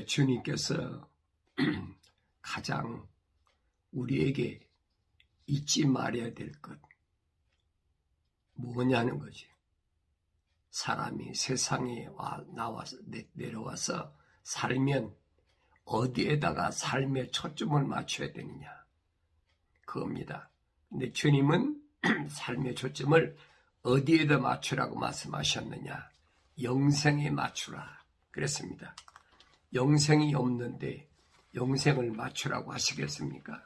주님께서 가장 우리에게 잊지 말아야 될 것 뭐냐는 거지. 사람이 세상에 나와서 내려와서 살면 어디에다가 삶의 초점을 맞춰야 되느냐, 그겁니다. 근데 주님은 삶의 초점을 어디에다 맞추라고 말씀하셨느냐? 영생에 맞추라 그랬습니다. 영생이 없는데 영생을 맞추라고 하시겠습니까?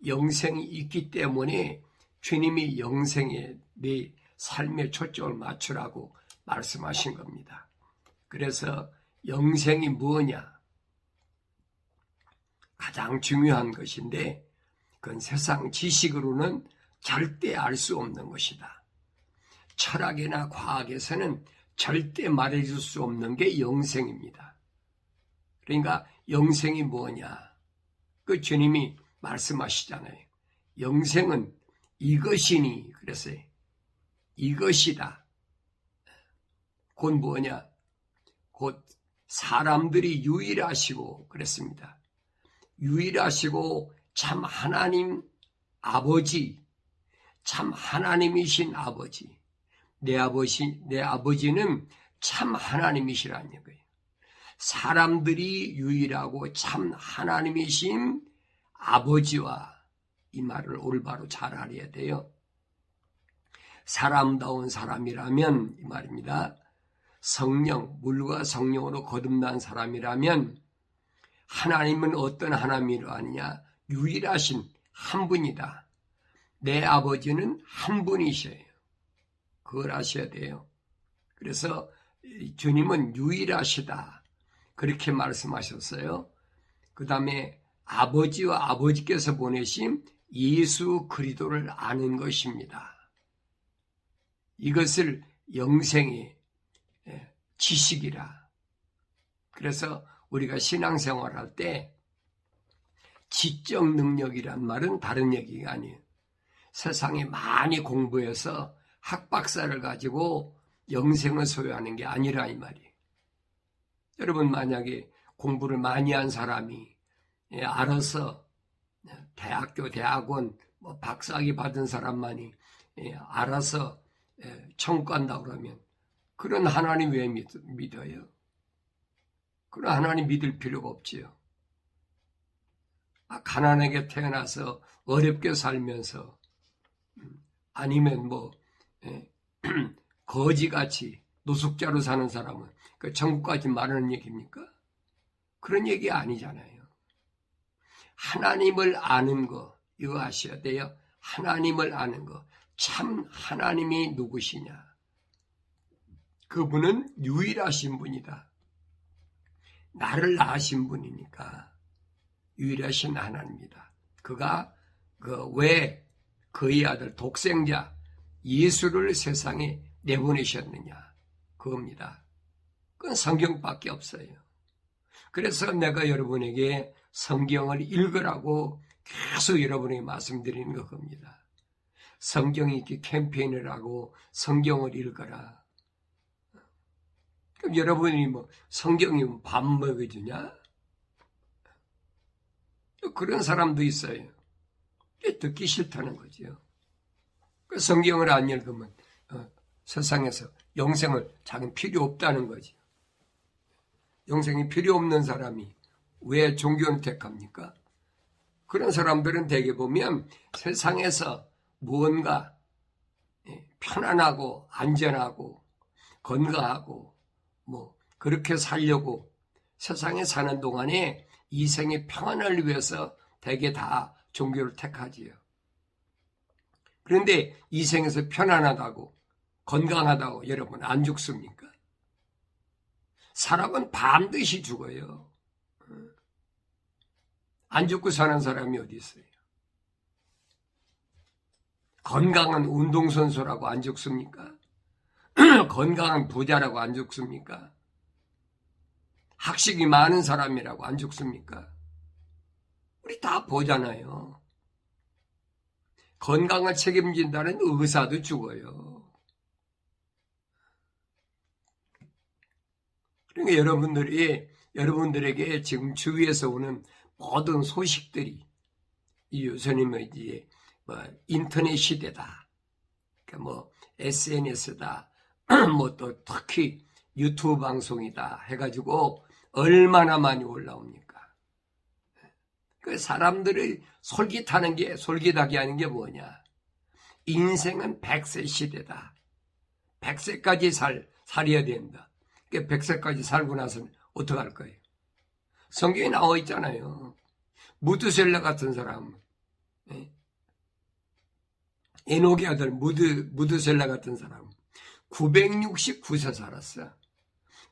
영생이 있기 때문에 주님이 영생에 내 삶의 초점을 맞추라고 말씀하신 겁니다. 그래서 영생이 뭐냐? 가장 중요한 것인데 그건 세상 지식으로는 절대 알 수 없는 것이다. 철학이나 과학에서는 절대 말해줄 수 없는 게 영생입니다. 그러니까 영생이 뭐냐? 그 주님이 말씀하시잖아요. 영생은 이것이니 그랬어요. 이것이다. 곧 뭐냐? 곧 사람들이 유일하시고 그랬습니다. 유일하시고 참 하나님 아버지, 참 하나님이신 아버지, 내 아버지는 참 하나님이시라는 거예요. 사람들이 유일하고 참 하나님이신 아버지와, 이 말을 올바로 잘 알아야 돼요. 사람다운 사람이라면 이 말입니다. 성령, 물과 성령으로 거듭난 사람이라면 하나님은 어떤 하나님이라 하느냐? 유일하신 한 분이다. 내 아버지는 한 분이셔요. 그걸 아셔야 돼요. 그래서 주님은 유일하시다. 그렇게 말씀하셨어요. 그 다음에 아버지와 아버지께서 보내신 예수 그리스도를 아는 것입니다. 이것을 영생의 지식이라. 그래서 우리가 신앙생활할 때 지적 능력이란 말은 다른 얘기가 아니에요. 세상에 많이 공부해서 학박사를 가지고 영생을 소유하는 게 아니라 이 말이에요. 여러분 만약에 공부를 많이 한 사람이 알아서 대학교, 대학원, 박사학위 받은 사람만이 알아서 천국 간다고 그러면 그런 하나님 왜 믿어요? 그런 하나님 믿을 필요가 없지요. 가난하게 태어나서 어렵게 살면서 아니면 거지같이 노숙자로 사는 사람은 그 천국까지 말하는 얘기입니까? 그런 얘기 아니잖아요. 하나님을 아는 거 이거 아셔야 돼요. 하나님을 아는 거. 참 하나님이 누구시냐? 그분은 유일하신 분이다. 나를 낳으신 분이니까 유일하신 하나님이다. 그가 왜 그의 아들 독생자 예수를 세상에 내보내셨느냐? 그겁니다. 그건 성경밖에 없어요. 그래서 내가 여러분에게 성경을 읽으라고 계속 여러분에게 말씀드리는 겁니다. 성경이 이렇게 캠페인을 하고 성경을 읽어라. 그럼 여러분이 성경이 밥 먹여주냐? 그런 사람도 있어요. 듣기 싫다는 거죠. 그 성경을 안 읽으면 세상에서 영생을 자기는 필요 없다는 거죠. 영생이 필요 없는 사람이 왜 종교를 택합니까? 그런 사람들은 대개 보면 세상에서 무언가 편안하고 안전하고 건강하고 그렇게 살려고 세상에 사는 동안에 이생의 평안을 위해서 대개 다 종교를 택하지요. 그런데 이생에서 편안하다고 건강하다고 여러분 안 죽습니까? 사람은 반드시 죽어요. 안 죽고 사는 사람이 어디 있어요? 건강한 운동선수라고 안 죽습니까? 건강한 부자라고 안 죽습니까? 학식이 많은 사람이라고 안 죽습니까? 우리 다 보잖아요. 건강을 책임진다는 의사도 죽어요. 그러니까 여러분들이 여러분들에게 지금 주위에서 오는 모든 소식들이 이 요새는 이제 인터넷 시대다. 그러니까 SNS다. 또 특히 유튜브 방송이다 해가지고 얼마나 많이 올라옵니까? 그 사람들을 솔깃하게 하는 게 뭐냐? 인생은 100세 시대다. 100세까지 살아야 된다. 100세까지 살고 나서는 어떡할 거예요? 성경에 나와 있잖아요. 무드셀라 같은 사람, 에녹의 아들 무드셀라 같은 사람 969세 살았어.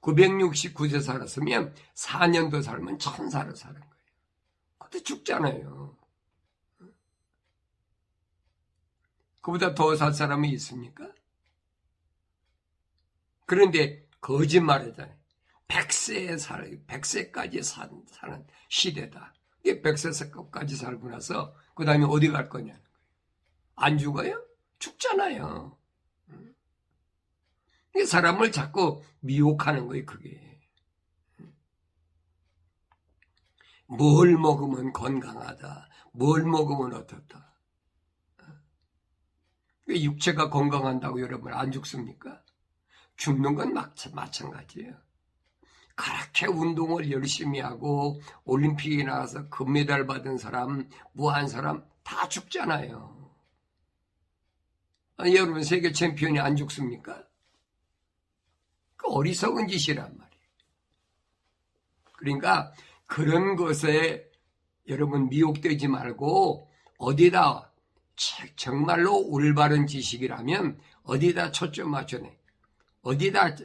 969세 살았으면 4년 더 살면 1000살을 사는 거예요. 그것도 죽잖아요. 그보다 더 살 사람이 있습니까? 그런데 거짓말이잖아요. 100세까지 사는 시대다. 이게 100세까지 살고 나서 그 다음에 어디 갈 거냐는 거예요. 안 죽어요? 죽잖아요. 이게 사람을 자꾸 미혹하는 거예요, 그게. 뭘 먹으면 건강하다. 뭘 먹으면 어떻다. 육체가 건강한다고 여러분 안 죽습니까? 죽는 건 마찬가지예요. 그렇게 운동을 열심히 하고 올림픽에 나가서 금메달 받은 사람, 무한 사람 다 죽잖아요. 아니, 여러분 세계 챔피언이 안 죽습니까? 그 어리석은 짓이란 말이에요. 그러니까 그런 것에 여러분 미혹되지 말고 어디다 정말로 올바른 지식이라면 어디다 초점 맞추네. 어디다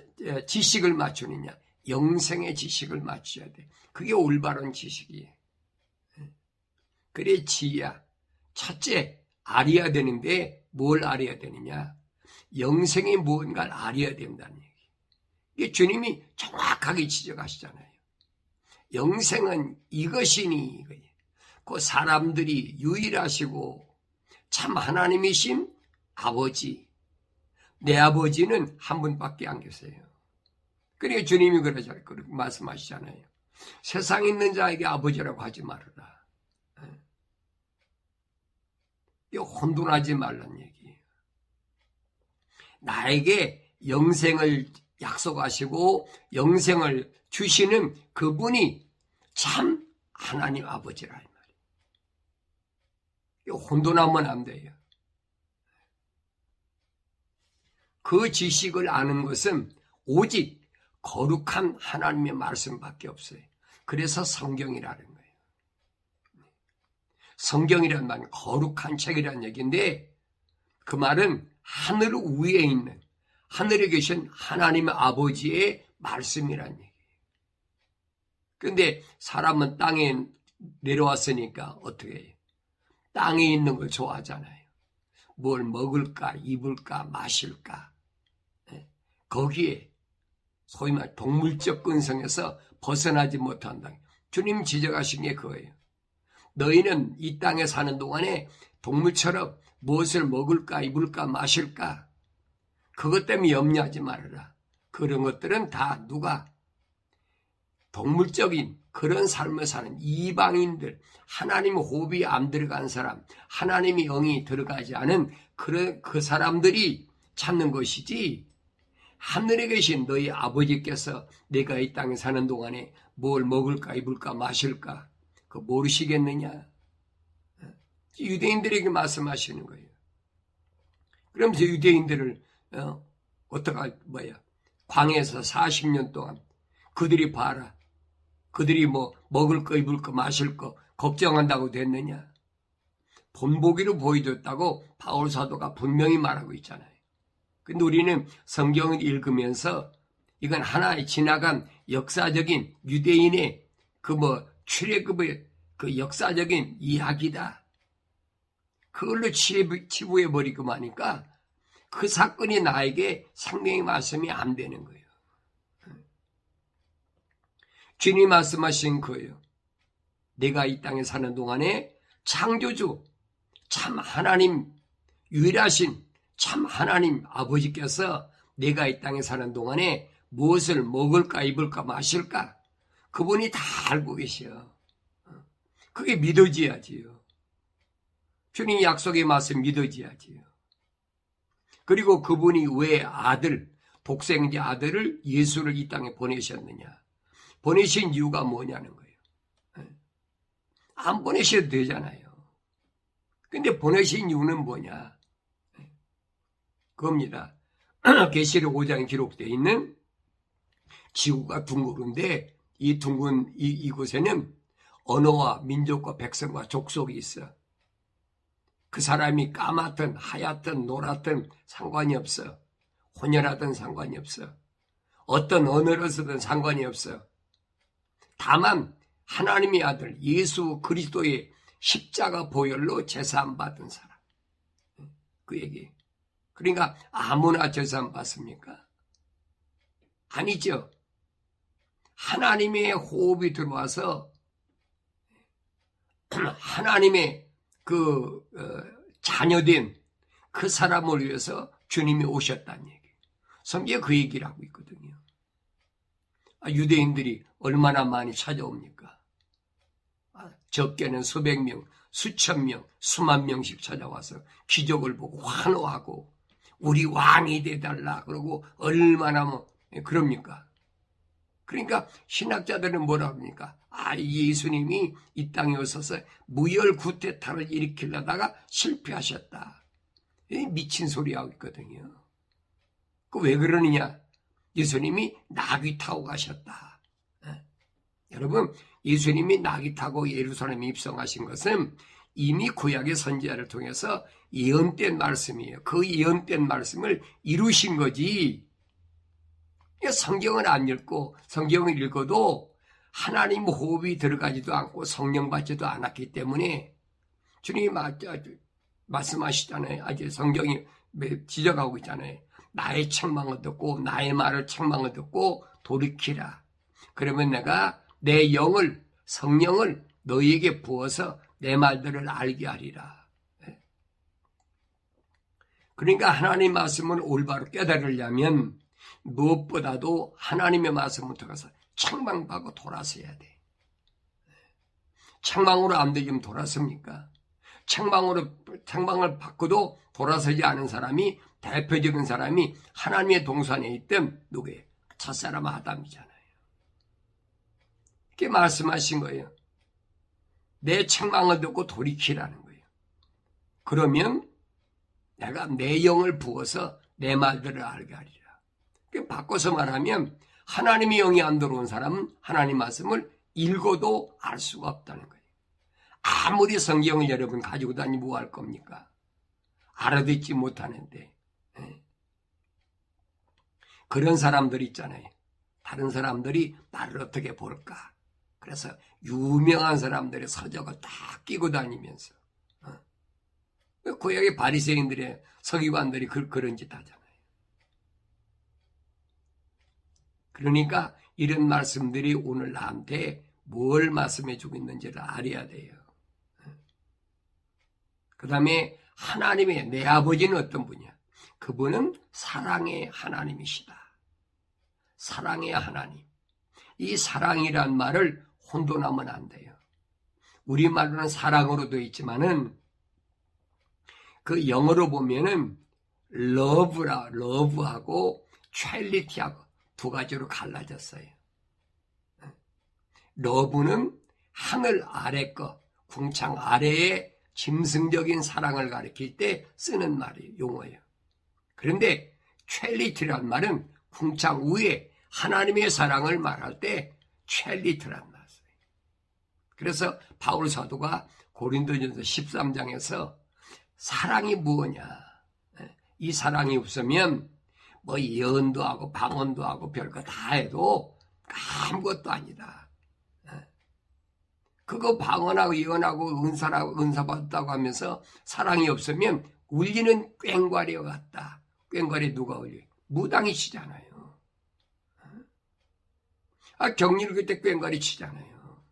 지식을 맞추느냐. 영생의 지식을 맞춰야 돼. 그게 올바른 지식이에요. 그래 지혜야. 첫째 알아야 되는데 뭘 알아야 되느냐. 영생이 무언가를 알아야 된다는 얘기. 이게 주님이 정확하게 지적하시잖아요. 영생은 이것이니 이거예요. 그 사람들이 유일하시고 참 하나님이신 아버지. 내 아버지는 한 분밖에 안 계세요. 그러니까 주님이 그렇게 말씀하시잖아요. 세상에 있는 자에게 아버지라고 하지 말아라. 이거 혼돈하지 말란 얘기예요. 나에게 영생을 약속하시고 영생을 주시는 그분이 참 하나님 아버지라 이 말이에요. 이거 혼돈하면 안 돼요. 그 지식을 아는 것은 오직 거룩한 하나님의 말씀밖에 없어요. 그래서 성경이라는 거예요. 성경이란 말은 거룩한 책이라는 얘기인데 그 말은 하늘 위에 있는 하늘에 계신 하나님의 아버지의 말씀이라는 얘기예요. 그런데 사람은 땅에 내려왔으니까 어떻게 해요? 땅에 있는 걸 좋아하잖아요. 뭘 먹을까, 입을까, 마실까. 거기에 소위 말 동물적 근성에서 벗어나지 못한다. 주님 지적하신 게 그거예요. 너희는 이 땅에 사는 동안에 동물처럼 무엇을 먹을까, 입을까, 마실까. 그것 때문에 염려하지 말아라. 그런 것들은 다 누가 동물적인 그런 삶을 사는 이방인들, 하나님의 호흡이 안 들어간 사람, 하나님의 영이 들어가지 않은 그 사람들이 찾는 것이지 하늘에 계신 너희 아버지께서 내가 이 땅에 사는 동안에 뭘 먹을까 입을까 마실까 그거 모르시겠느냐. 유대인들에게 말씀하시는 거예요. 그러면서 유대인들을 광야에서 40년 동안 그들이 봐라. 그들이 먹을 거 입을 거 마실 거 걱정한다고 됐느냐. 본보기로 보여줬다고 바울 사도가 분명히 말하고 있잖아요. 근데 우리는 성경을 읽으면서 이건 하나의 지나간 역사적인 유대인의 출애굽의 그 역사적인 이야기다. 그걸로 치부해버리고 마니까 그 사건이 나에게 생명의 말씀이 안 되는 거예요. 주님이 말씀하신 거예요. 내가 이 땅에 사는 동안에 창조주, 참 하나님, 유일하신 참 하나님 아버지께서 내가 이 땅에 사는 동안에 무엇을 먹을까 입을까 마실까 그분이 다 알고 계셔. 그게 믿어져야지요. 주님 약속의 말씀 믿어져야지요. 그리고 그분이 왜 독생자 아들을 예수를 이 땅에 보내셨느냐. 보내신 이유가 뭐냐는 거예요. 안 보내셔도 되잖아요. 근데 보내신 이유는 뭐냐. 그겁니다. 계시록 5장에 기록되어 있는 지구가 둥그른데 이 둥근 이곳에는 언어와 민족과 백성과 족속이 있어. 그 사람이 까맣든 하얗든 노랗든 상관이 없어. 혼혈하든 상관이 없어. 어떤 언어를 쓰든 상관이 없어. 다만 하나님의 아들 예수 그리스도의 십자가 보혈로 제사함 받은 사람. 그 얘기. 그러니까 아무나 제사함 받습니까? 아니죠. 하나님의 호흡이 들어와서 하나님의 자녀된 그 사람을 위해서 주님이 오셨다는 얘기. 성경에 그 얘기를 하고 있거든요. 유대인들이 얼마나 많이 찾아옵니까? 적게는 수백 명, 수천 명, 수만 명씩 찾아와서 기적을 보고 환호하고 우리 왕이 되달라 그러고 얼마나 그럽니까? 그러니까 신학자들은 뭐라 합니까? 예수님이 이 땅에 오셔서 무혈 구테타를 일으키려다가 실패하셨다. 미친 소리 하고 있거든요. 왜 그러느냐? 예수님이 나귀 타고 가셨다. 여러분, 예수님이 나귀 타고 예루살렘에 입성하신 것은 이미 구약의 선지자를 통해서 예언된 말씀이에요. 그 예언된 말씀을 이루신 거지. 성경을 안 읽고 성경을 읽어도 하나님 호흡이 들어가지도 않고 성령 받지도 않았기 때문에 주님이 말씀하시잖아요. 아직 성경이 지적하고 있잖아요. 나의 책망을 듣고 나의 말을 책망을 듣고 돌이키라. 그러면 내가 내 영을 성령을 너희에게 부어서 내 말들을 알게 하리라. 그러니까 하나님의 말씀을 올바로 깨달으려면 무엇보다도 하나님의 말씀을 들어가서 책망받고 돌아서야 돼. 책망으로 안 되면 돌아섭니까? 책망을 받고도 돌아서지 않은 사람이 대표적인 사람이 하나님의 동산에 있던 누구예요? 첫사람 아담이잖아요. 이렇게 말씀하신 거예요. 내 책망을 듣고 돌이키라는 거예요. 그러면 내가 내 영을 부어서 내 말들을 알게 하리라. 바꿔서 말하면 하나님의 영이 안 들어온 사람은 하나님 말씀을 읽어도 알 수가 없다는 거예요. 아무리 성경을 여러분 가지고 다니면 뭐 할 겁니까? 알아듣지 못하는데. 그런 사람들 있잖아요. 다른 사람들이 나를 어떻게 볼까? 그래서 유명한 사람들의 서적을 다 끼고 다니면서 구약의 바리새인들의 서기관들이 그런 짓 하잖아요. 그러니까 이런 말씀들이 오늘 나한테 뭘 말씀해 주고 있는지를 알아야 돼요. 그 다음에 하나님의 내 아버지는 어떤 분이야? 그분은 사랑의 하나님이시다. 사랑의 하나님. 이 사랑이란 말을 혼돈하면 안 돼요. 우리말로는 사랑으로 되어 있지만은 그 영어로 보면은 러브하고 charity하고 두 가지로 갈라졌어요. 러브는 하늘 아래 거, 궁창 아래의 짐승적인 사랑을 가리킬 때 쓰는 말이에요. 용어예요. 그런데 charity란 말은 궁창 위에 하나님의 사랑을 말할 때 charity란 말을 써요. 그래서 바울 사도가 고린도전서 13장에서 사랑이 무엇이냐? 이 사랑이 없으면 뭐 예언도 하고 방언도 하고 별거 다 해도 아무것도 아니다. 그거 방언하고 예언하고 은사 받았다고 하면서 사랑이 없으면 울리는 꽹과리와 같다. 꽹과리 누가 울려? 무당이 치잖아요. 격리를 그때 꽹과리 치잖아요.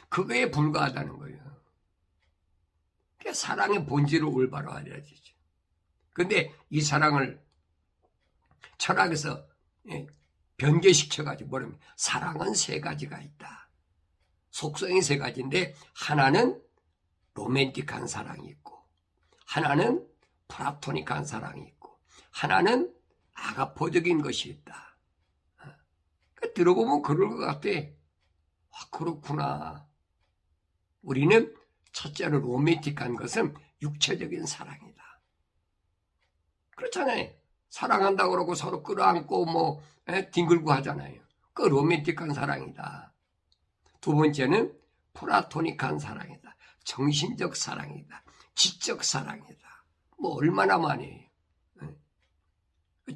그거에 불과하다는 거예요. 그러니까 사랑의 본질을 올바로 알아야지. 근데 이 사랑을 철학에서 변개시켜가지고 뭐냐면 사랑은 세 가지가 있다. 속성이 세 가지인데 하나는 로맨틱한 사랑이 있고 하나는 플라토닉한 사랑이 있고 하나는 아가포적인 것이 있다. 들어보면 그럴 것 같아. 그렇구나. 우리는 첫째로 로맨틱한 것은 육체적인 사랑이다. 그렇잖아요. 사랑한다고 그러고 서로 끌어안고 뒹굴고 하잖아요. 그 로맨틱한 사랑이다. 두 번째는 플라토닉한 사랑이다. 정신적 사랑이다. 지적 사랑이다. 얼마나 많이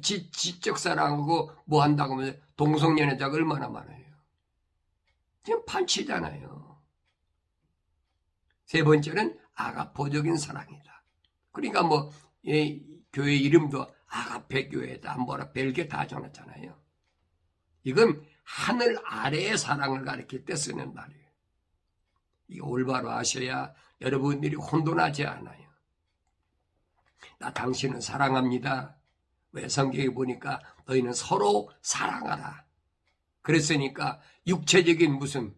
지적 사랑하고 뭐 한다고 하면 동성연애자가 얼마나 많아요. 지금 판치잖아요. 세 번째는 아가포적인 사랑이다. 그러니까 교회 이름도 아가페 교회다. 별게 다 정했잖아요. 이건 하늘 아래의 사랑을 가리킬 때 쓰는 말이에요. 이거 올바로 아셔야 여러분들이 혼돈하지 않아요. 나 당신은 사랑합니다. 왜 성경에 보니까 너희는 서로 사랑하라. 그랬으니까 육체적인 무슨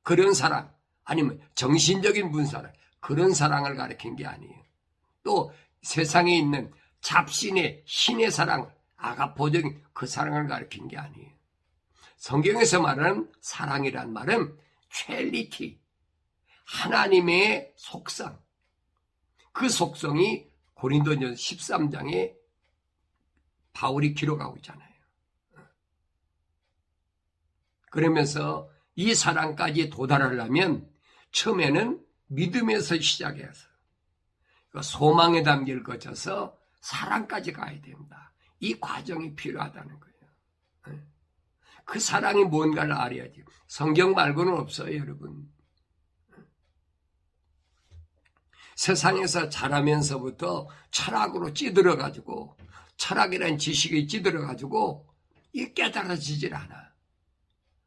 그런 사랑 아니면 정신적인 분사랑 그런 사랑을 가리킨 게 아니에요. 또 세상에 있는 잡신의 신의 사랑 아가포적인 그 사랑을 가리킨 게 아니에요. 성경에서 말하는 사랑이란 말은 트리니티 하나님의 속성 그 속성이 고린도전서 13장에 바울이 기록하고 있잖아요. 그러면서 이 사랑까지 도달하려면 처음에는 믿음에서 시작해서 소망의 단계를 거쳐서 사랑까지 가야 됩니다. 이 과정이 필요하다는 거예요. 그 사랑이 뭔가를 알아야지. 성경 말고는 없어요, 여러분. 세상에서 자라면서부터 철학으로 찌들어가지고 철학이라는 지식이 찌들어가지고 이게 깨달아지질 않아.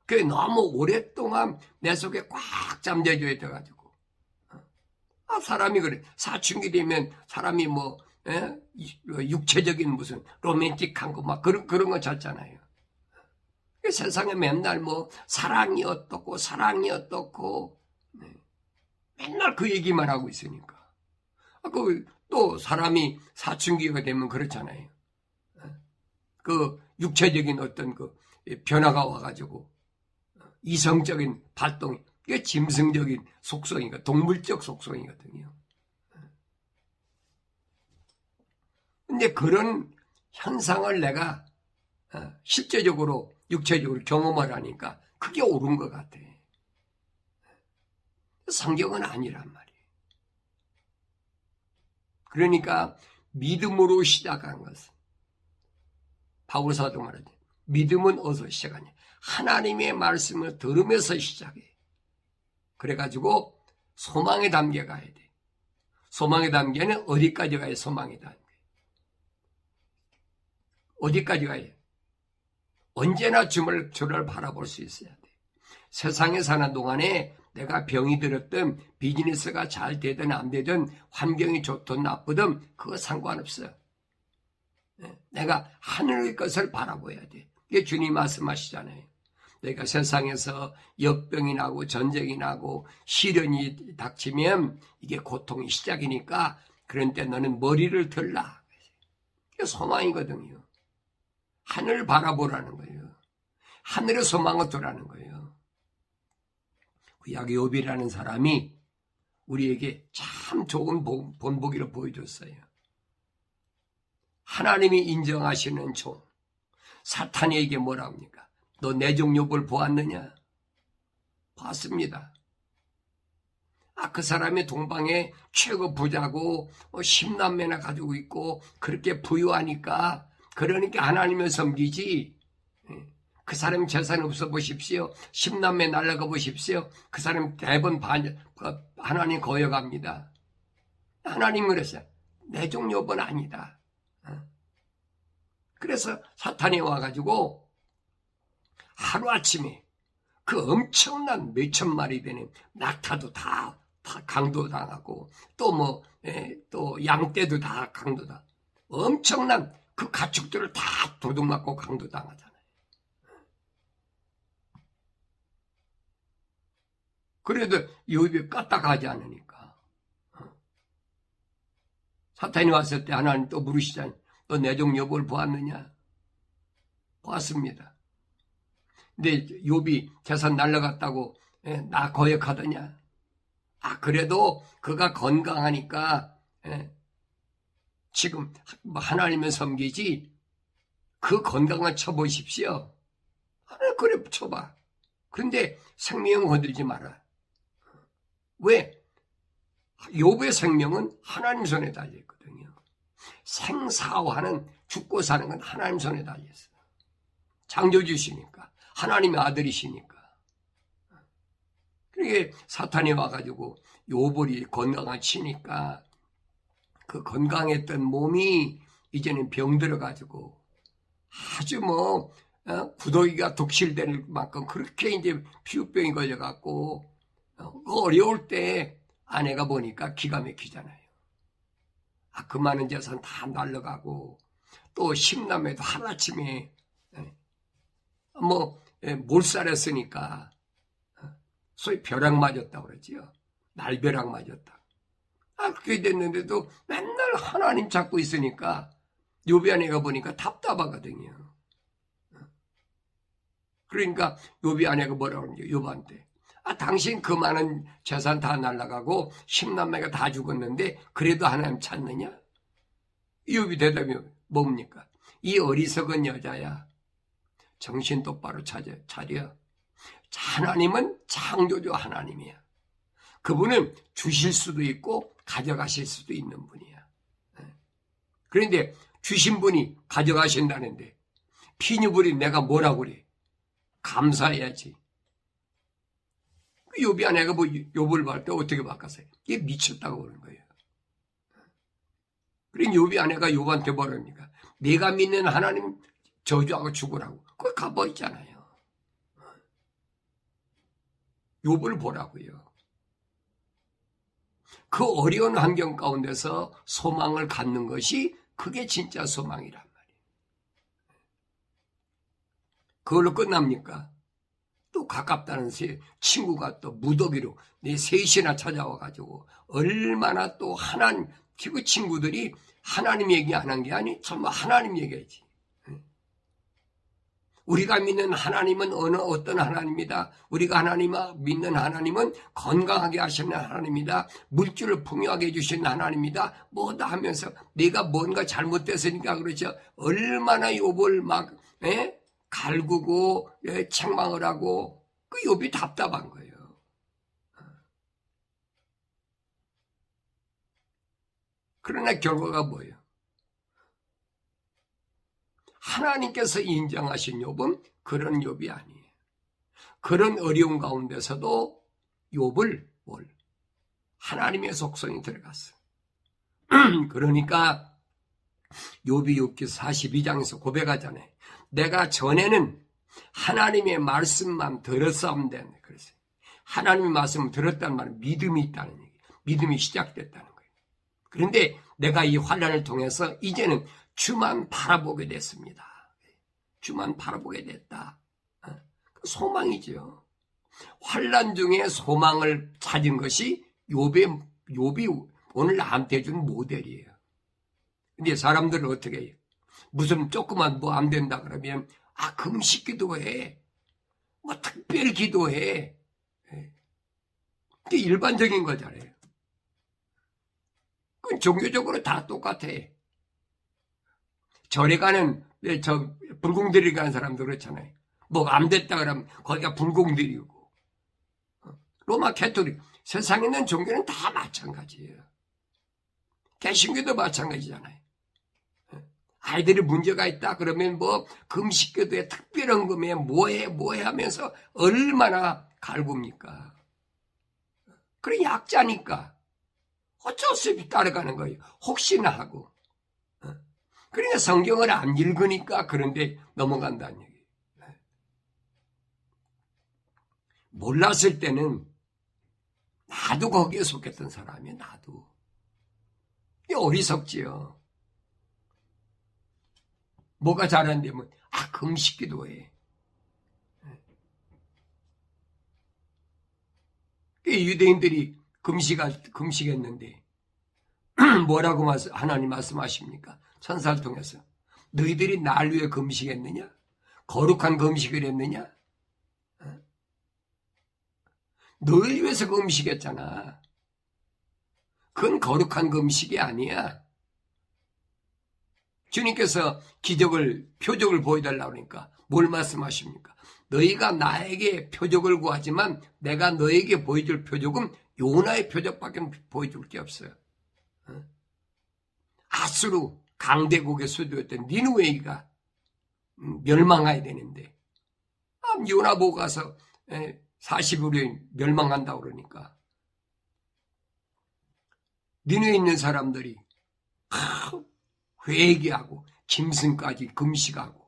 그게 너무 오랫동안 내 속에 꽉 잠재져 돼가지고 사람이 그래. 사춘기 되면 사람이 육체적인 무슨 로맨틱한 거 그런 거 찾잖아요. 세상에 맨날 사랑이 어떻고 맨날 그 얘기만 하고 있으니까. 또 사람이 사춘기가 되면 그렇잖아요. 그 육체적인 어떤 그 변화가 와가지고 이성적인 발동이 이게 짐승적인 속성이니까 동물적 속성이거든요. 근데 그런 현상을 내가 실제적으로 육체적으로 경험을 하니까 그게 옳은 것 같아. 성경은 아니란 말이에요. 그러니까 믿음으로 시작한 것은 바울 사도 말하지. 믿음은 어디서 시작하냐? 하나님의 말씀을 들으면서 시작해. 그래가지고 소망의 단계 가야 돼. 소망의 단계는 어디까지 가야 소망의 단계? 어디까지 가야 돼? 언제나 주를 바라볼 수 있어야 돼. 세상에 사는 동안에 내가 병이 들었든 비즈니스가 잘 되든 안 되든 환경이 좋든 나쁘든 그거 상관없어요. 내가 하늘의 것을 바라봐야 돼. 이게 주님 말씀하시잖아요. 내가 세상에서 역병이 나고 전쟁이 나고 시련이 닥치면 이게 고통이 시작이니까 그런 때 너는 머리를 들라. 이게 소망이거든요. 하늘을 바라보라는 거예요. 하늘의 소망을 두라는 거예요. 구약 욥이라는 사람이 우리에게 참 좋은 본보기를 보여줬어요. 하나님이 인정하시는 종 사탄에게 뭐라고 합니까? 너 내 종 욥을 보았느냐? 봤습니다. 그 사람이 동방의 최고 부자고 10남매나 가지고 있고 그렇게 부유하니까 그러니까 하나님을 섬기지. 그 사람 재산 없어 보십시오. 10남매 날아가 보십시오. 그 사람 대부분 하나님 거역합니다. 하나님 그랬어요. 내 종 욥은 아니다. 그래서 사탄이 와가지고 하루아침에 그 엄청난 몇천 마리 되는 낙타도 다 강도당하고 또 양떼도 다 강도당 엄청난 그 가축들을 다 도둑맞고 강도당하잖아요. 그래도 욥이 까딱하지 않으니까. 사탄이 왔을 때 하나님 또 물으시잖아요. 너 내 종 욥을 보았느냐? 보았습니다. 근데 욥이 재산 날라갔다고 나 거역하더냐? 그래도 그가 건강하니까 지금 하나님을 섬기지 그 건강을 쳐보십시오. 그래 쳐봐. 그런데 생명 건들지 마라. 왜? 욥의 생명은 하나님 손에 달려있거든요. 생사화는 죽고 사는 건 하나님 손에 달려있어요. 창조주시니까. 하나님의 아들이시니까. 그러게 사탄이 와가지고 욥을 건강을 치니까 그 건강했던 몸이 이제는 병들어가지고 아주 구더기가 독실될 만큼 그렇게 이제 피부병이 걸려갖고 어려울 때 아내가 보니까 기가 막히잖아요. 그 많은 재산 다 날라가고 또 십남에도 하루아침에 몰살했으니까 소위 벼락 맞았다고 그러지요. 날벼락 맞았다. 그렇게 됐는데도 맨날 하나님 찾고 있으니까 욥의 아내가 보니까 답답하거든요. 그러니까 욥의 아내가 뭐라고 그러죠? 욥한테 당신 그 많은 재산 다 날라가고 십남매가 다 죽었는데 그래도 하나님 찾느냐? 욥이 대답이 뭡니까? 이 어리석은 여자야. 정신 똑바로 차려. 하나님은 창조주 하나님이야. 그분은 주실 수도 있고 가져가실 수도 있는 분이야. 그런데 주신 분이 가져가신다는데 피누불이 내가 뭐라고 그래? 감사해야지. 욥이 아내가 욥을 볼 때 어떻게 바꿨어요? 이게 미쳤다고 그러는 거예요. 그러니 욥이 아내가 욥한테 뭐랍니까? 내가 믿는 하나님 저주하고 죽으라고. 그거 가버렸잖아요. 욥을 보라고요. 그 어려운 환경 가운데서 소망을 갖는 것이 그게 진짜 소망이란 말이에요. 그걸로 끝납니까? 또 가깝다는 친구가 또 무더기로 내 셋이나 찾아와가지고 얼마나 또 그 친구들이 하나님 얘기 안 한 게 아니 정말 하나님 얘기하지. 우리가 믿는 하나님은 어떤 하나님이다. 우리가 믿는 하나님은 건강하게 하시는 하나님이다. 물질을 풍요하게 해주시는 하나님이다. 뭐다 하면서 내가 뭔가 잘못됐으니까 그렇죠. 얼마나 욥을 갈구고 책망을 하고 그 욥이 답답한 거예요. 그러나 결과가 뭐예요? 하나님께서 인정하신 욥은 그런 욥이 아니에요. 그런 어려운 가운데서도 욥을 하나님의 속성이 들어갔어요. 그러니까 욥이 욥기서 42장에서 고백하잖아요. 내가 전에는 하나님의 말씀만 들었사온다. 그랬어요. 하나님의 말씀을 들었다는 말은 믿음이 있다는 얘기예요. 믿음이 시작됐다는 거예요. 그런데 내가 이 환난을 통해서 이제는 주만 바라보게 됐습니다. 주만 바라보게 됐다. 소망이죠. 환난 중에 소망을 찾은 것이 욥이 오늘 나한테 준 모델이에요. 근데 사람들은 어떻게 해요? 무슨 조그만 안 된다 그러면 금식 기도해. 특별 기도해. 그게 일반적인 거잖아요. 그건 종교적으로 다 똑같아. 절에 가는 불공들이 가는 사람도 그렇잖아요. 안 됐다 그러면 거기가 불공들이고. 로마 캐토릭 세상에 있는 종교는 다 마찬가지예요. 개신교도 마찬가지잖아요. 아이들이 문제가 있다 그러면 금식교도에 특별한 금에 뭐해 하면서 얼마나 갈굽니까? 그래 약자니까 어쩔 수 없이 따라가는 거예요. 혹시나 하고. 그러니까 성경을 안 읽으니까 그런데 넘어간다는 얘기예요. 몰랐을 때는 나도 거기에 속했던 사람이에요. 나도. 어리석지요. 뭐가 잘한다면 금식기도 해. 유대인들이 금식했는데 뭐라고 하나님 말씀하십니까? 천사를 통해서 너희들이 날 위해 금식했느냐? 거룩한 금식을 했느냐? 너희를 위해서 금식했잖아. 그건 거룩한 금식이 아니야. 주님께서 표적을 보여달라고 하니까 뭘 말씀하십니까? 너희가 나에게 표적을 구하지만 내가 너에게 보여줄 표적은 요나의 표적밖에 보여줄 게 없어요. 아수르 강대국의 수도였던 니느웨이가 멸망해야 되는데 요나 보고 가서 40일에 멸망한다고 그러니까 니느웨에 있는 사람들이 회개하고 짐승까지 금식하고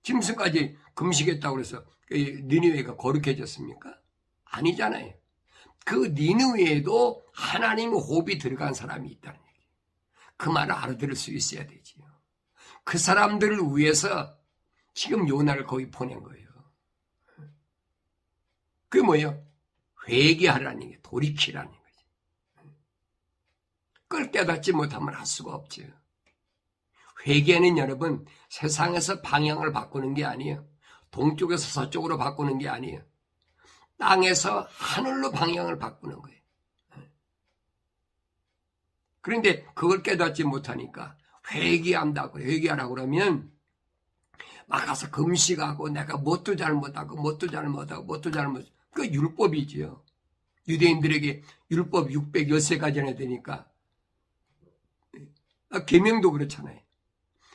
짐승까지 금식했다고 해서 니느웨가 거룩해졌습니까? 아니잖아요. 그 니느웨에도 하나님 호흡이 들어간 사람이 있다는 얘기예요. 그 말을 알아들을 수 있어야 되지요. 그 사람들을 위해서 지금 요나를 거기 보낸 거예요. 그게 뭐예요? 회개하라는 얘기예요. 돌이키라는 거죠. 그걸 깨닫지 못하면 할 수가 없죠. 회개는 여러분 세상에서 방향을 바꾸는 게 아니에요. 동쪽에서 서쪽으로 바꾸는 게 아니에요. 땅에서 하늘로 방향을 바꾸는 거예요. 그런데 그걸 깨닫지 못하니까 회개하라고 그러면 막 가서 금식하고 내가 뭣도 잘못하고 그 율법이지요. 유대인들에게 율법 613가지나 되니까 계명도 그렇잖아요.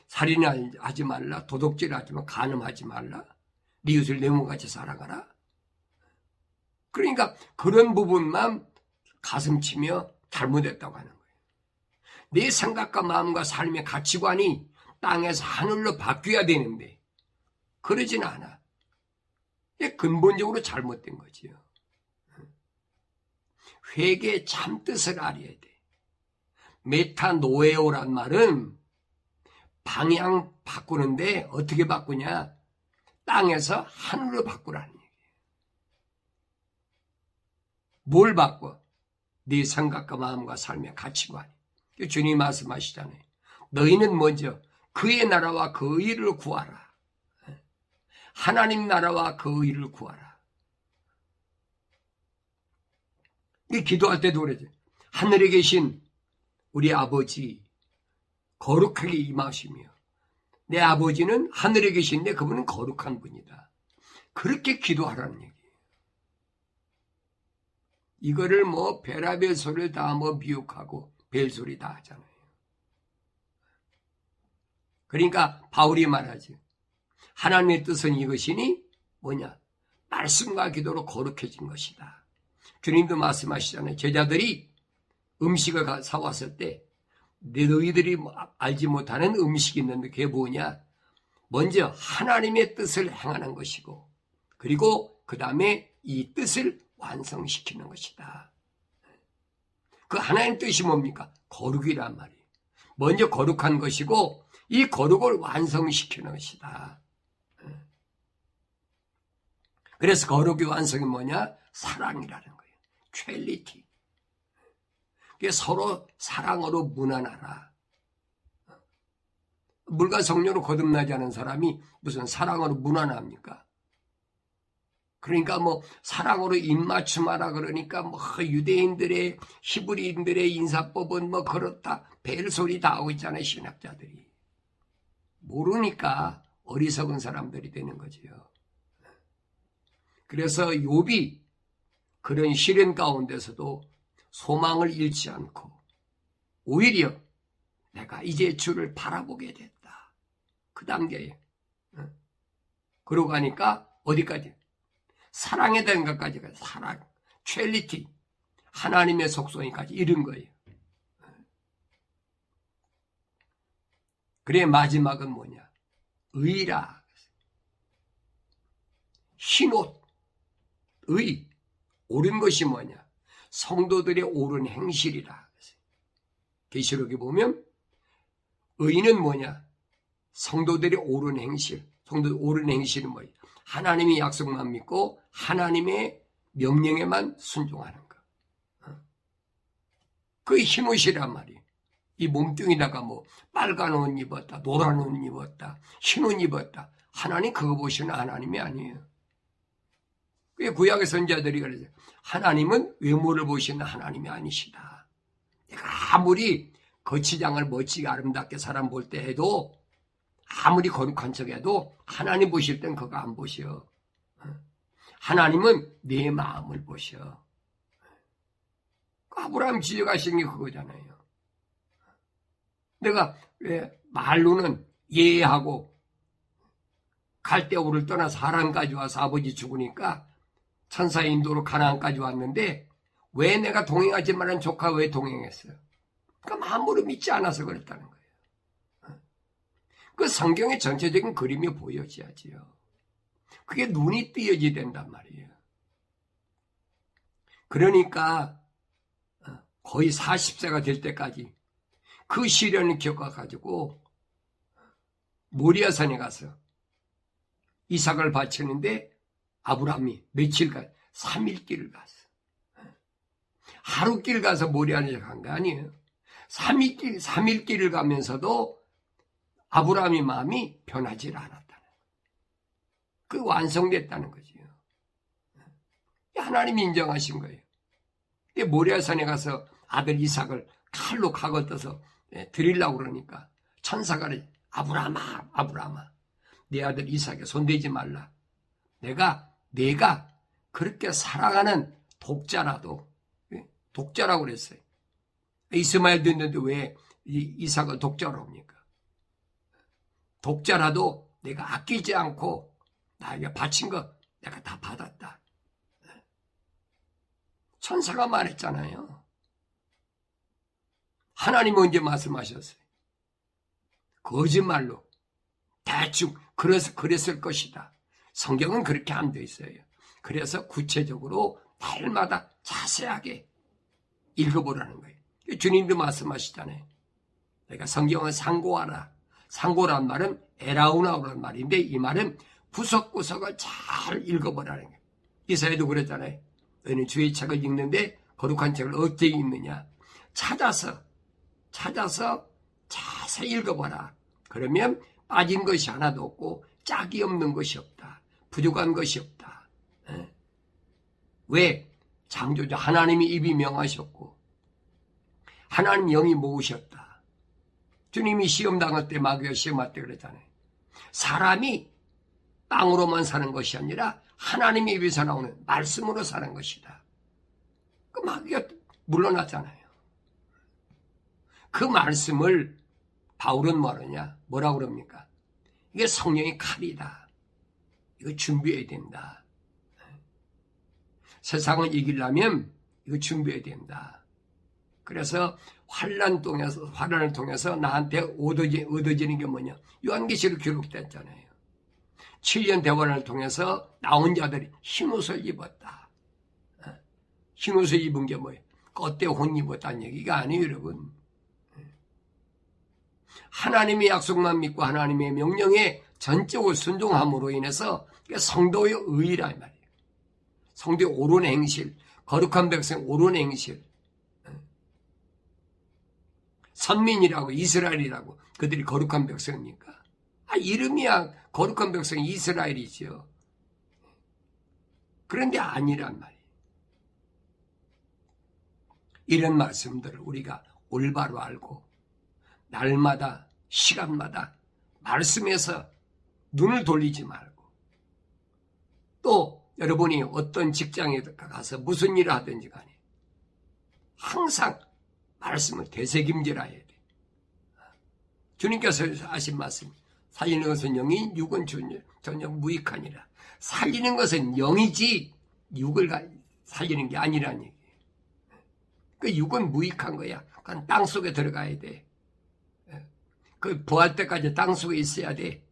살인하지 말라, 도둑질하지 마, 간음하지 말라, 네 이웃을 내 몸같이 사랑하라. 그러니까 그런 부분만 가슴치며 잘못했다고 하는 거예요. 내 생각과 마음과 삶의 가치관이 땅에서 하늘로 바뀌어야 되는데 그러진 않아. 이게 근본적으로 잘못된 거지요. 회개의 참뜻을 알아야 돼. 메타노에오란 말은 방향 바꾸는데 어떻게 바꾸냐? 땅에서 하늘로 바꾸라는 얘기예요. 뭘 바꿔? 네 생각과 마음과 삶의 가치관. 주님이 말씀하시잖아요. 너희는 먼저 그의 나라와 그 의를 구하라. 하나님 나라와 그 의를 구하라. 기도할 때도 그러죠. 하늘에 계신 우리 아버지 거룩하게 임하시며 내 아버지는 하늘에 계신데 그분은 거룩한 분이다. 그렇게 기도하라는 얘기예요. 이거를 별하별 소리를 다 미혹하고 별소리 다 하잖아요. 그러니까 바울이 말하지. 하나님의 뜻은 이것이니 뭐냐? 말씀과 기도로 거룩해진 것이다. 주님도 말씀하시잖아요. 제자들이 음식을 사왔을 때 너희들이 알지 못하는 음식이 있는데 그게 뭐냐? 먼저 하나님의 뜻을 행하는 것이고 그리고 그 다음에 이 뜻을 완성시키는 것이다. 그 하나님 뜻이 뭡니까? 거룩이란 말이에요. 먼저 거룩한 것이고 이 거룩을 완성시키는 것이다. 그래서 거룩의 완성이 뭐냐? 사랑이라는 거예요. 퀄리티. 서로 사랑으로 무난하라. 물과 성령으로 거듭나지 않은 사람이 무슨 사랑으로 무난합니까? 그러니까 사랑으로 입맞춤하라 그러니까 유대인들의 히브리인들의 인사법은 그렇다 벨소리 다 하고 있잖아요. 신학자들이. 모르니까 어리석은 사람들이 되는 거지요. 그래서 욥이 그런 시련 가운데서도 소망을 잃지 않고 오히려 내가 이제 주를 바라보게 됐다. 그 단계에. 그러고 가니까 어디까지? 사랑에 대한 것까지 가요. 사랑, 퀄리티, 하나님의 속성이까지 이른 거예요. 그래 마지막은 뭐냐? 의라. 흰옷, 의, 옳은 것이 뭐냐? 성도들의 옳은 행실이라. 계시록에 보면 의는 뭐냐? 성도들의 옳은 행실. 성도들 옳은 행실은 뭐예요? 하나님의 약속만 믿고 하나님의 명령에만 순종하는 거. 그 흰옷이란 말이에요. 이 몸뚱이다가 뭐 빨간 옷 입었다, 노란 옷 입었다, 흰 옷 입었다. 하나님 그거 보시는 하나님이 아니에요. 그게 구약의 선지자들이 그러죠. 하나님은 외모를 보시는 하나님이 아니시다. 내가 아무리 거치장을 멋지게 아름답게 사람 볼 때 해도, 아무리 거룩한 척 해도 하나님 보실 땐 그거 안 보셔. 하나님은 내 마음을 보셔. 아브라함 지적하신 게 그거잖아요. 내가 왜 말로는 예하고 갈대우를 떠나서 하란까지 와서 아버지 죽으니까 천사의 인도로 가나안까지 왔는데 왜 내가 동행하지 말란 조카 왜 동행했어요? 그러니까 마음으로 믿지 않아서 그랬다는 거예요. 그 성경의 전체적인 그림이 보여져야지요. 그게 눈이 띄어져야 된단 말이에요. 그러니까 거의 40세가 될 때까지 그 시련을 겪어가지고 모리아산에 가서 이삭을 바치는데 아브라함이 며칠간 3일길을 갔어. 하루길 가서 모리아산에 간 거 아니에요. 3일길을 가면서도 아브라함의 마음이 변하지 않았다는 거예요. 그 완성됐다는 거지요. 하나님이 인정하신 거예요. 모리아산에 가서 아들 이삭을 칼로 각을 떠서 드리려고 그러니까 천사가 아브라함아, 아브라함아, 내 아들 이삭에 손대지 말라. 내가 그렇게 사랑하는 독자라도, 독자라고 그랬어요. 이스마엘도 있는데 왜 이삭을 독자로 합니까? 독자라도 내가 아끼지 않고 나에게 바친 거 내가 다 받았다. 천사가 말했잖아요. 하나님은 언제 말씀하셨어요? 거짓말로 대충 그랬을 것이다. 성경은 그렇게 안 돼 있어요. 그래서 구체적으로 날마다 자세하게 읽어보라는 거예요. 주님도 말씀하시잖아요. 그러니까 성경을 상고하라. 상고란 말은 에라우나오라는 말인데 이 말은 구석구석을 잘 읽어보라는 거예요. 이사야도 그랬잖아요. 너희는 주의 책을 읽는데 거룩한 책을 어떻게 읽느냐. 찾아서 자세히 읽어봐라. 그러면 빠진 것이 하나도 없고 짝이 없는 것이 없다. 부족한 것이 없다. 왜? 창조주 하나님이 입이 명하셨고 하나님 영이 모으셨다. 주님이 시험 당할 때 마귀가 시험할 때 그랬잖아요. 사람이 빵으로만 사는 것이 아니라 하나님의 입에서 나오는 말씀으로 사는 것이다. 그 마귀가 물러났잖아요. 그 말씀을 바울은 뭐라고 그럽니까? 이게 성령의 칼이다. 이거 준비해야 된다. 세상을 이기려면 이거 준비해야 된다. 그래서 환란을 통해서 나한테 얻어지는 게 뭐냐? 요한계시록 기록됐잖아요. 7년 대환을 통해서 나온 자들이 흰옷을 입었다. 흰옷을 입은 게 뭐예요? 껍데기 옷 입었다는 얘기가 아니에요, 여러분. 하나님의 약속만 믿고 하나님의 명령에 전적으로 순종함으로 인해서 성도의 의의란 말이에요. 성도의 옳은 행실, 거룩한 백성 옳은 행실. 선민이라고 이스라엘이라고 그들이 거룩한 백성입니까? 이름이야 거룩한 백성 이스라엘이죠. 그런데 아니란 말이에요. 이런 말씀들을 우리가 올바로 알고 날마다 시간마다 말씀에서 눈을 돌리지 말고 또 여러분이 어떤 직장에 가서 무슨 일을 하든지 간에 항상 말씀을 되새김질해야 돼. 주님께서 하신 말씀 살리는 것은 영이 육은 전혀 무익하니라. 살리는 것은 영이지 육을 살리는 게 아니라는 얘기예요. 그 육은 무익한 거야. 그건 땅 속에 들어가야 돼. 그 부활 때까지 땅 속에 있어야 돼.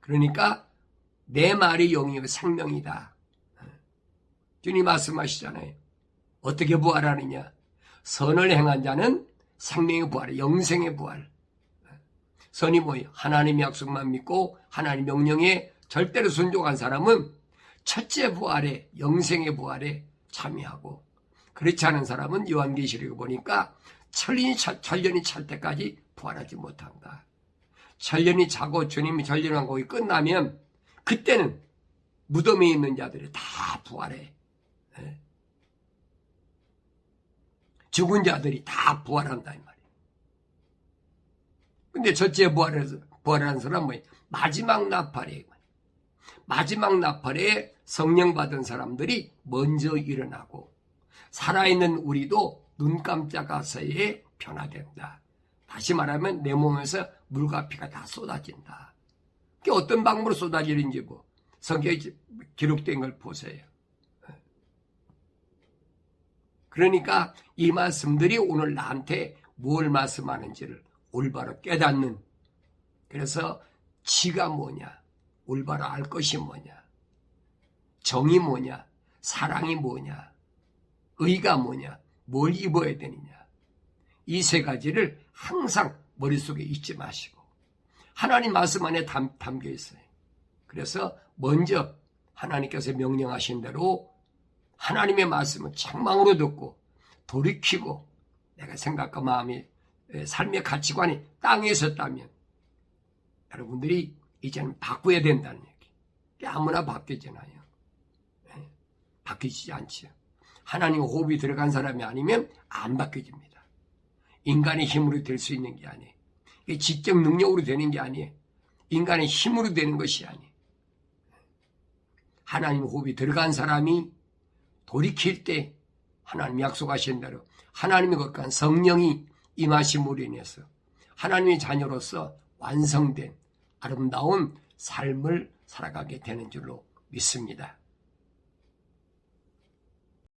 그러니까 내 말이 영이요 생명이다. 주님 말씀하시잖아요. 어떻게 부활하느냐? 선을 행한 자는 생명의 부활, 영생의 부활. 선이 뭐예요? 하나님의 약속만 믿고 하나님 명령에 절대로 순종한 사람은 첫째 부활에, 영생의 부활에 참여하고, 그렇지 않은 사람은 요한계시록에 보니까 천년이 찰 때까지 부활하지 못한다. 천년이 차고 주님이 전련왕국이 끝나면 그때는 무덤에 있는 자들이 다 부활해. 죽은 자들이 다 부활한다 이 말이에요. 근데 첫째 부활하는 사람은 뭐예요? 마지막 나팔이에요. 마지막 나팔에 성령 받은 사람들이 먼저 일어나고 살아있는 우리도 눈 깜짝할 사이에 변화된다. 다시 말하면 내 몸에서 물과 피가 다 쏟아진다. 그게 어떤 방법으로 쏟아지는지 뭐 성경에 기록된 걸 보세요. 그러니까 이 말씀들이 오늘 나한테 뭘 말씀하는지를 올바로 깨닫는, 그래서 지가 뭐냐, 올바로 알 것이 뭐냐, 정이 뭐냐, 사랑이 뭐냐, 의가 뭐냐, 뭘 입어야 되느냐, 이 세 가지를 항상 머릿속에 잊지 마시고 하나님 말씀 안에 담겨 있어요. 그래서 먼저 하나님께서 명령하신 대로 하나님의 말씀을 책망으로 듣고 돌이키고 내가 생각과 마음이, 삶의 가치관이 땅에 있었다면 여러분들이 이제는 바꿔야 된다는 얘기. 아무나 바뀌잖아요. 바뀌지 않죠. 하나님의 호흡이 들어간 사람이 아니면 안 바뀌어집니다. 인간의 힘으로 될 수 있는 게 아니에요. 지적 능력으로 되는 게 아니에요. 인간의 힘으로 되는 것이 아니에요. 하나님의 호흡이 들어간 사람이 돌이킬 때 하나님 약속하신 대로 하나님의 거룩한 성령이 임하심으로 인해서 하나님의 자녀로서 완성된 아름다운 삶을 살아가게 되는 줄로 믿습니다.